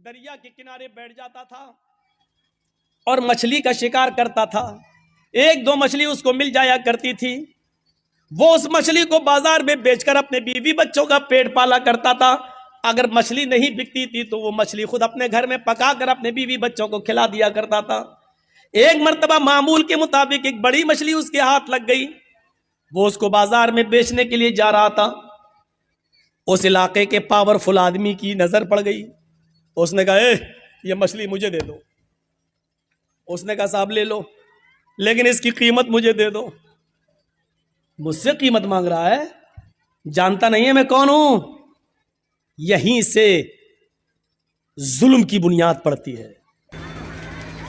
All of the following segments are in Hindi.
दरिया के किनारे बैठ जाता था और मछली का शिकार करता था। एक दो मछली उसको मिल जाया करती थी, वो उस मछली को बाजार में बेचकर अपने बीवी बच्चों का पेट पाला करता था। अगर मछली नहीं बिकती थी तो वो मछली खुद अपने घर में पकाकर अपने बीवी बच्चों को खिला दिया करता था। एक मर्तबा मामूल के मुताबिक एक बड़ी मछली उसके हाथ लग गई, वो उसको बाजार में बेचने के लिए जा रहा था। उस इलाके के पावरफुल आदमी की नजर पड़ गई। उसने कहा, ये मछली मुझे दे दो। उसने कहा, साहब ले लो, लेकिन इसकी कीमत मुझे दे दो। मुझसे कीमत मांग रहा है, जानता नहीं है मैं कौन हूं। यहीं से जुल्म की बुनियाद पड़ती है।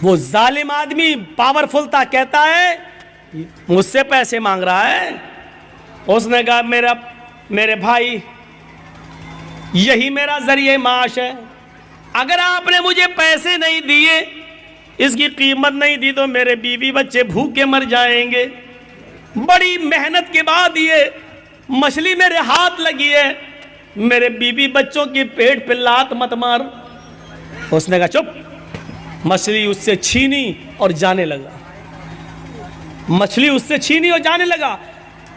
वो जालिम आदमी पावरफुल था, कहता है मुझसे पैसे मांग रहा है। उसने कहा, मेरे भाई, यही मेरा जरिए माश है। अगर आपने मुझे पैसे नहीं दिए, इसकी कीमत नहीं दी, तो मेरे बीवी बच्चे भूखे मर जाएंगे। बड़ी मेहनत के बाद ये मछली मेरे हाथ लगी है, मेरे बीवी बच्चों के पेट पे लात मत मार। उसने कहा, चुप। मछली उससे छीनी और जाने लगा। मछली उससे छीनी और जाने लगा।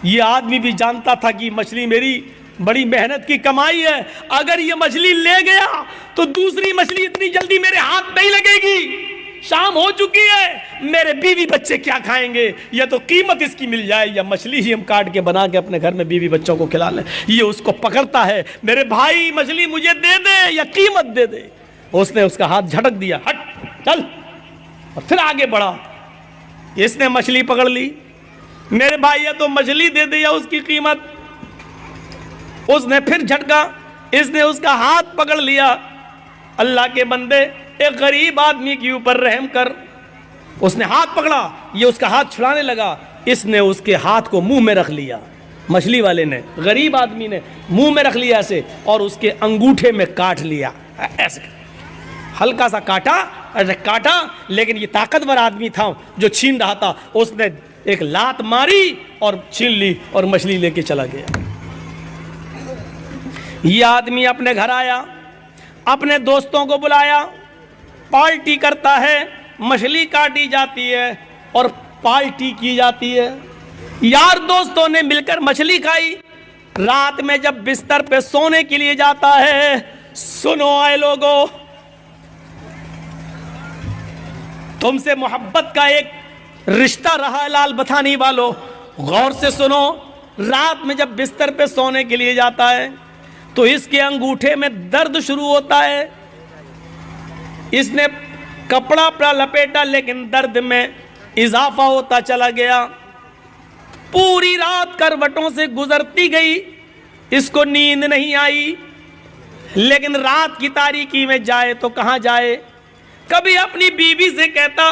ये आदमी भी जानता था कि मछली मेरी बड़ी मेहनत की कमाई है, अगर ये मछली ले गया तो दूसरी मछली इतनी जल्दी मेरे हाथ नहीं लगेगी। शाम हो चुकी है, मेरे बीवी बच्चे क्या खाएंगे? या तो कीमत इसकी मिल जाए या मछली ही हम काट के बना के अपने घर में बीवी बच्चों को खिला लें। ये उसको पकड़ता है, मेरे भाई मछली मुझे दे दे या कीमत दे दे। उसने उसका हाथ झटक दिया, हट चल, और फिर आगे बढ़ा। इसने मछली पकड़ ली। मेरे भाई या तो मछली दे दे या उसकी कीमत। उसने फिर झटका, इसने उसका हाथ पकड़ लिया। अल्लाह के बंदे, एक गरीब आदमी के ऊपर रहम कर। उसने हाथ पकड़ा, ये उसका हाथ छुड़ाने लगा। इसने उसके हाथ को मुंह में रख लिया। मछली वाले ने, गरीब आदमी ने मुंह में रख लिया ऐसे, और उसके अंगूठे में काट लिया ऐसे। हल्का सा काटा, ऐसे काटा, लेकिन ये ताकतवर आदमी था जो छीन रहा था। उसने एक लात मारी और छीन ली और मछली लेके चला गया। ये आदमी अपने घर आया, अपने दोस्तों को बुलाया, पार्टी करता है। मछली काटी जाती है और पार्टी की जाती है। यार दोस्तों ने मिलकर मछली खाई। रात में जब बिस्तर पे सोने के लिए जाता है, सुनो आए लोगों, तुमसे मोहब्बत का एक रिश्ता रहा है लाल बथानी वालों, गौर से सुनो। रात में जब बिस्तर पे सोने के लिए जाता है तो इसके अंगूठे में दर्द शुरू होता है। इसने कपड़ा अपना लपेटा, लेकिन दर्द में इजाफा होता चला गया। पूरी रात करवटों से गुजरती गई, इसको नींद नहीं आई। लेकिन रात की तारीकी में जाए तो कहां जाए? कभी अपनी बीवी से कहता,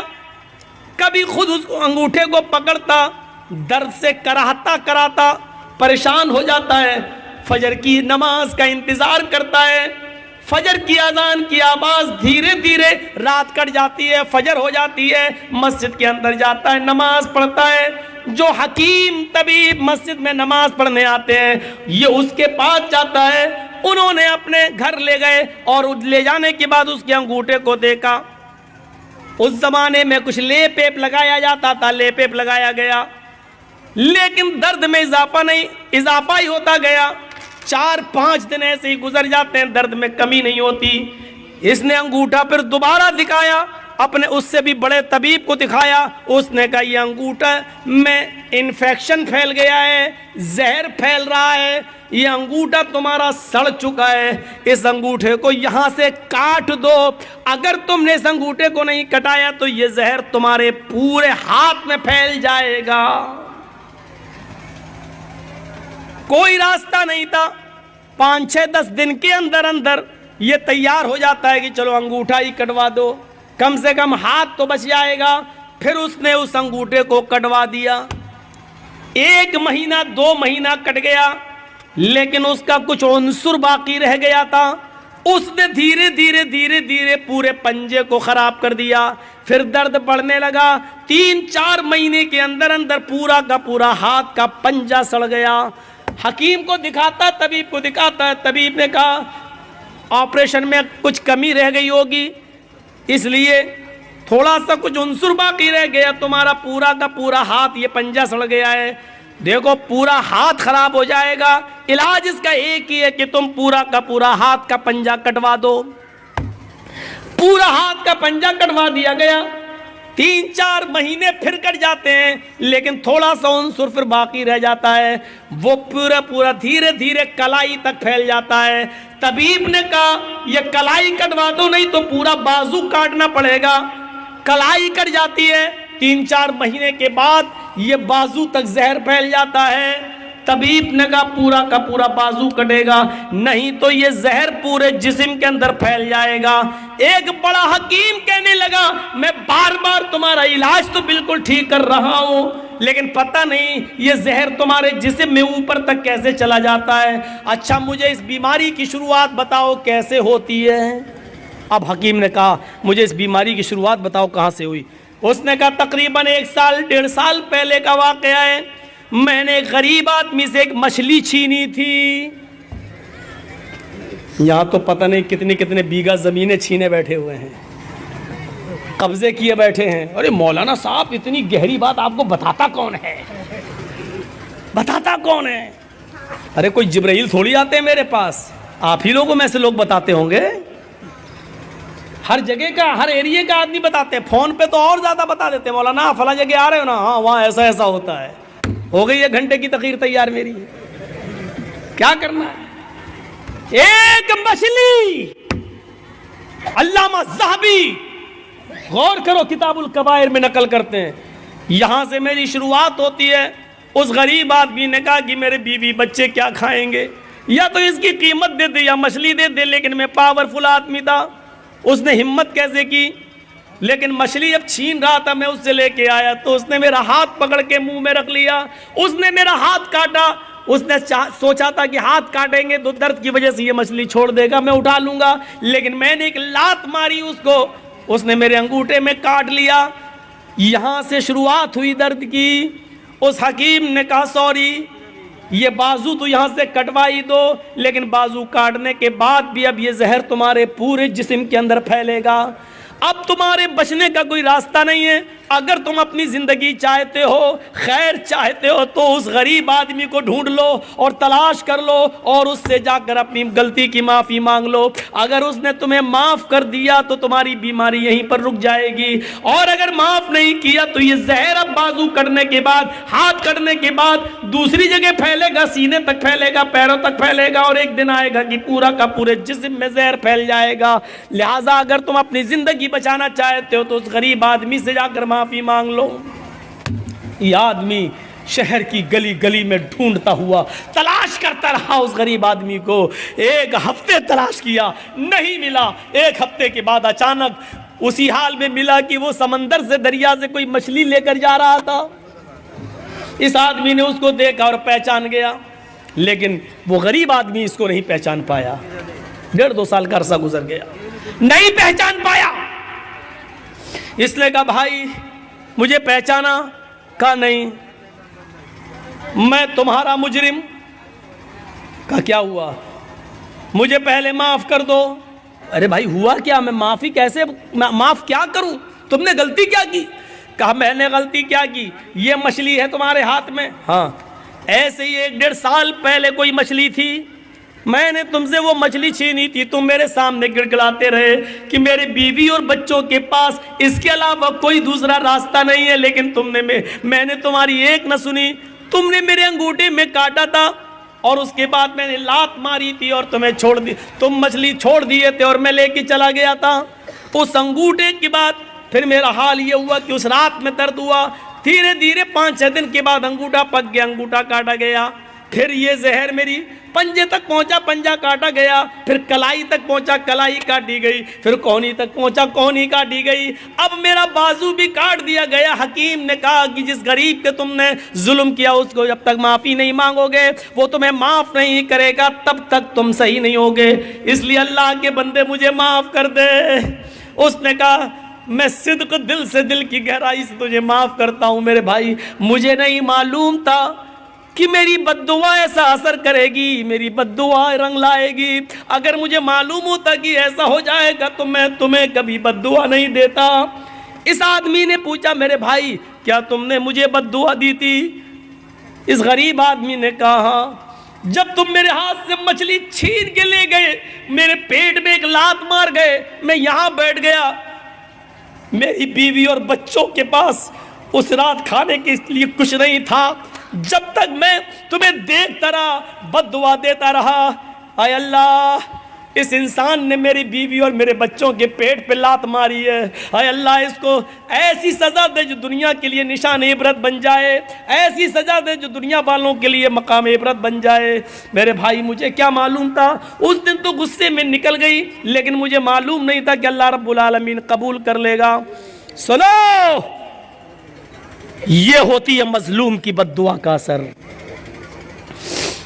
कभी खुद उसको अंगूठे को पकड़ता, दर्द से कराहता कराता परेशान हो जाता है। फजर की नमाज का इंतजार करता है। फजर की अजान की आवाज धीरे धीरे रात कट जाती है, फजर हो जाती है। मस्जिद के अंदर जाता है, नमाज पढ़ता है। जो हकीम तबीब मस्जिद में नमाज पढ़ने आते हैं, ये उसके पास जाता है। उन्होंने अपने घर ले गए और ले जाने के बाद उसके अंगूठे को देखा। उस जमाने में कुछ लेप वेप लगाया जाता था, लेप वेप लगाया गया, लेकिन दर्द में इजाफा ही होता गया। 4-5 दिन ऐसे ही गुजर जाते हैं, दर्द में कमी नहीं होती। इसने अंगूठा फिर दोबारा दिखाया, अपने उससे भी बड़े तबीब को दिखाया। उसने कहा, ये अंगूठा में इन्फेक्शन फैल गया है, जहर फैल रहा है, ये अंगूठा तुम्हारा सड़ चुका है, इस अंगूठे को यहां से काट दो। अगर तुमने इस अंगूठे को नहीं कटाया तो ये जहर तुम्हारे पूरे हाथ में फैल जाएगा। कोई रास्ता नहीं था। 5-6-10 दिन के अंदर अंदर ये तैयार हो जाता है कि चलो अंगूठा ही कटवा दो, कम से कम हाथ तो बच जाएगा। फिर उसने उस अंगूठे को कटवा दिया। 1 महीना 2 महीना कट गया, लेकिन उसका कुछ अंसुर बाकी रह गया था। उसने धीरे धीरे धीरे धीरे पूरे पंजे को खराब कर दिया। फिर दर्द बढ़ने लगा। 3-4 महीने के अंदर अंदर पूरा का पूरा हाथ का पंजा सड़ गया। हकीम को दिखाता, तबीब को दिखाता है। तबीब ने कहा, ऑपरेशन में कुछ कमी रह गई होगी, इसलिए थोड़ा सा कुछ उनसुर बाकी रह गया, तुम्हारा पूरा का पूरा हाथ, ये पंजा सड़ गया है, देखो पूरा हाथ खराब हो जाएगा। इलाज इसका एक ही है कि तुम पूरा का पूरा हाथ का पंजा कटवा दो। पूरा हाथ का पंजा कटवा दिया गया। 3-4 महीने फिर कट जाते हैं, लेकिन थोड़ा सा उनसुर फिर बाकी रह जाता है, वो पूरा पूरा धीरे धीरे कलाई तक फैल जाता है। तबीब ने कहा ये कलाई कटवा दो, नहीं तो पूरा बाजू काटना पड़ेगा। कलाई कट जाती है, 3-4 महीने के बाद ये बाजू तक जहर फैल जाता है। तबीब ने कहा पूरा का पूरा बाजू कटेगा, नहीं तो ये जहर पूरे जिस्म के अंदर फैल जाएगा। एक बड़ा हकीम कहने लगा मैं बार बार तुम्हारा इलाज तो बिल्कुल ठीक कर रहा हूं, लेकिन पता नहीं ये जहर तुम्हारे जिस्म में ऊपर तक कैसे चला जाता है। अच्छा मुझे इस बीमारी की शुरुआत बताओ कैसे होती है। अब हकीम ने कहा मुझे इस बीमारी की शुरुआत बताओ कहां से हुई। उसने कहा तकरीबन 1 साल 1.5 साल पहले का वाकया है। मैंने एक गरीब आदमी से एक मछली छीनी थी। यहां तो पता नहीं कितने कितने बीघा जमीनें छीने बैठे हुए हैं, कब्जे किए बैठे हैं। अरे मौलाना साहब इतनी गहरी बात आपको बताता कौन है, बताता कौन है? अरे कोई जिब्राइल थोड़ी आते हैं मेरे पास, आप ही लोगों में से लोग बताते होंगे। हर जगह का हर एरिया का आदमी बताते हैं, फोन पे तो और ज्यादा बता देते हैं। मौलाना फला जगह आ रहे हो ना, हाँ वहाँ ऐसा ऐसा होता है। हो गई 1 घंटे की तकरीर तैयार मेरी, क्या करना है? एक मछली, अल्लामा ज़हबी गौर करो किताबुल कबायर में नकल करते हैं, यहां से मेरी शुरुआत होती है। उस गरीब आदमी ने कहा कि मेरे बीवी बच्चे क्या खाएंगे, या तो इसकी कीमत दे दे या मछली दे दे। लेकिन मैं पावरफुल आदमी था, उसने हिम्मत कैसे की, लेकिन मछली जब छीन रहा था मैं उससे लेके आया तो उसने मेरा हाथ पकड़ के मुंह में रख लिया। उसने मेरा हाथ काटा, उसने सोचा था कि हाथ काटेंगे तो दर्द की वजह से ये मछली छोड़ देगा, मैं उठा लूंगा, लेकिन मैंने एक लात मारी उसको, उसने मेरे अंगूठे में काट लिया। यहां से शुरुआत हुई दर्द की। उस हकीम ने कहा सॉरी ये बाजू तो यहां से कटवा ही दो, लेकिन बाजू काटने के बाद भी अब ये जहर तुम्हारे पूरे जिस्म के अंदर फैलेगा। अब तुम्हारे बचने का कोई रास्ता नहीं है। अगर तुम अपनी जिंदगी चाहते हो, खैर चाहते हो, तो उस गरीब आदमी को ढूंढ लो और तलाश कर लो और उससे जाकर अपनी गलती की माफी मांग लो। अगर उसने तुम्हें माफ कर दिया तो तुम्हारी बीमारी यहीं पर रुक जाएगी, और अगर माफ नहीं किया तो ये जहर अब बाजू कटने के बाद, हाथ कटने के बाद दूसरी जगह फैलेगा, सीने तक फैलेगा, पैरों तक फैलेगा, और एक दिन आएगा कि पूरा का पूरे जिस्म में जहर फैल जाएगा। लिहाजा अगर तुम अपनी जिंदगी बचाना चाहते हो तो उस गरीब आदमी से जाकर माफी मांग लो। ये आदमी शहर की गली गली में ढूंढता हुआ तलाश करता रहा उस गरीब आदमी को। 1 हफ्ते तलाश किया, नहीं मिला। 1 हफ्ते के बाद अचानक उसी हाल में मिला कि वो समंदर से, दरिया से कोई मछली लेकर जा रहा था। इस आदमी ने उसको देखा और पहचान गया, लेकिन वो गरीब आदमी इसको नहीं पहचान पाया। 1.5-2 साल का अरसा गुजर गया, नहीं पहचान पाया। इसलिए कहा भाई मुझे पहचाना? कहा नहीं, मैं तुम्हारा मुजरिम। का क्या हुआ? मुझे पहले माफ कर दो। अरे भाई हुआ क्या? मैं माफी कैसे माफ क्या करूं? तुमने गलती क्या की? कहा मैंने गलती क्या की, ये मछली है तुम्हारे हाथ में। हाँ, ऐसे ही 1-1.5 साल पहले कोई मछली थी, मैंने तुमसे वो मछली छीनी थी। तुम मेरे सामने गिड़गिड़ाते रहे कि मेरे बीवी और बच्चों के पास इसके अलावा कोई दूसरा रास्ता नहीं है, लेकिन मैंने तुम्हारी एक न सुनी। तुमने मेरे अंगूठे में काटा था और उसके बाद मैंने लात मारी थी और तुम्हें छोड़ दी, तुम मछली छोड़ दिए थे और मैं लेके चला गया था। उस अंगूठे के बाद फिर मेरा हाल ये हुआ कि उस रात में दर्द हुआ। धीरे धीरे 5-6 दिन के बाद अंगूठा पक गया, अंगूठा काटा गया। फिर ये जहर मेरी पंजे तक पहुंचा, पंजा काटा गया। फिर कलाई तक पहुंचा, कलाई काटी गई। फिर कोहनी तक पहुंचा, कोहनी काटी गई। अब मेरा बाजू भी काट दिया गया। हकीम ने कहा कि जिस गरीब के तुमने जुल्म किया उसको जब तक माफी नहीं मांगोगे, वो तुम्हें माफ नहीं करेगा, तब तक तुम सही नहीं होगे। इसलिए अल्लाह के बंदे मुझे माफ कर दे। उसने कहा मैं सिद्क दिल से, दिल की गहराई से तुझे माफ करता हूं मेरे भाई। मुझे नहीं मालूम था कि मेरी बद्दुआ ऐसा असर करेगी, मेरी बद्दुआ रंग लाएगी। अगर मुझे मालूम होता कि ऐसा हो जाएगा तो मैं तुम्हें कभी बद्दुआ नहीं देता। इस आदमी ने पूछा, मेरे भाई क्या तुमने मुझे बद्दुआ दी थी? इस गरीब आदमी ने कहा, जब तुम मेरे हाथ से मछली छीन के ले गए, मेरे पेट में एक लात मार गए, मैं यहां बैठ गया, मेरी बीवी और बच्चों के पास उस रात खाने के लिए कुछ नहीं था। जब तक मैं तुम्हें देखता रहा, बद्दुआ देता रहा। आय अल्लाह, इस इंसान ने मेरी बीवी और मेरे बच्चों के पेट पे लात मारी है। आय अल्लाह, इसको ऐसी सज़ा दे जो दुनिया के लिए निशान इबरत बन जाए, ऐसी सज़ा दे जो दुनिया वालों के लिए मकाम इबरत बन जाए। मेरे भाई, मुझे क्या मालूम था, उस दिन तो गुस्से में निकल गई, लेकिन मुझे मालूम नहीं था कि अल्लाह रब्बुल आलमीन कबूल कर लेगा। सुनो, ये होती है मजलूम की बद्दुआ का असर।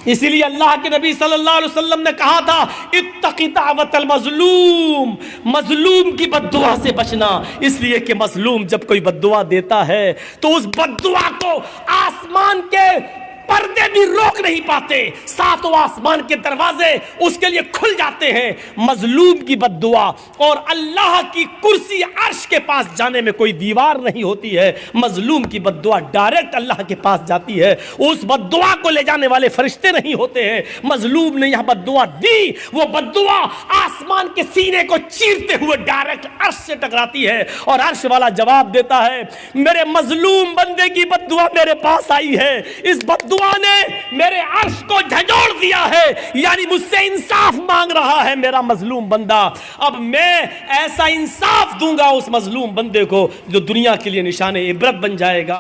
इसीलिए अल्लाह के नबी सल्लल्लाहु अलैहि वसल्लम ने कहा था, इत्तक़ी दावतल मजलूम, मजलूम की बद्दुआ से बचना। इसलिए कि मजलूम जब कोई बद्दुआ देता है तो उस बद्दुआ को आसमान के पर्दे भी रोक नहीं पाते, सातों आसमान के दरवाजे उसके लिए खुल जाते हैं। मजलूम की बद्दुआ, और अल्लाह की कुर्सी अर्श के पास जाने में कोई दीवार नहीं होती है। मजलूम की बद्दुआ डायरेक्ट अल्लाह के पास जाती है, उस बद्दुआ को ले जाने वाले फरिश्ते नहीं होते हैं। मजलूम ने यह बद्दुआ दी, वो बद्दुआ आसमान के सीने को चीरते हुए डायरेक्ट अर्श से टकराती है, और अर्श वाला जवाब देता है, मेरे मजलूम बंदे की बद्दुआ मेरे पास आई है, इस बद्दुआ ने मेरे अर्श को झंझोड़ दिया है, यानी मुझसे इंसाफ मांग रहा है मेरा मजलूम बंदा। अब मैं ऐसा इंसाफ दूंगा उस मजलूम बंदे को जो दुनिया के लिए निशाने इबरत बन जाएगा।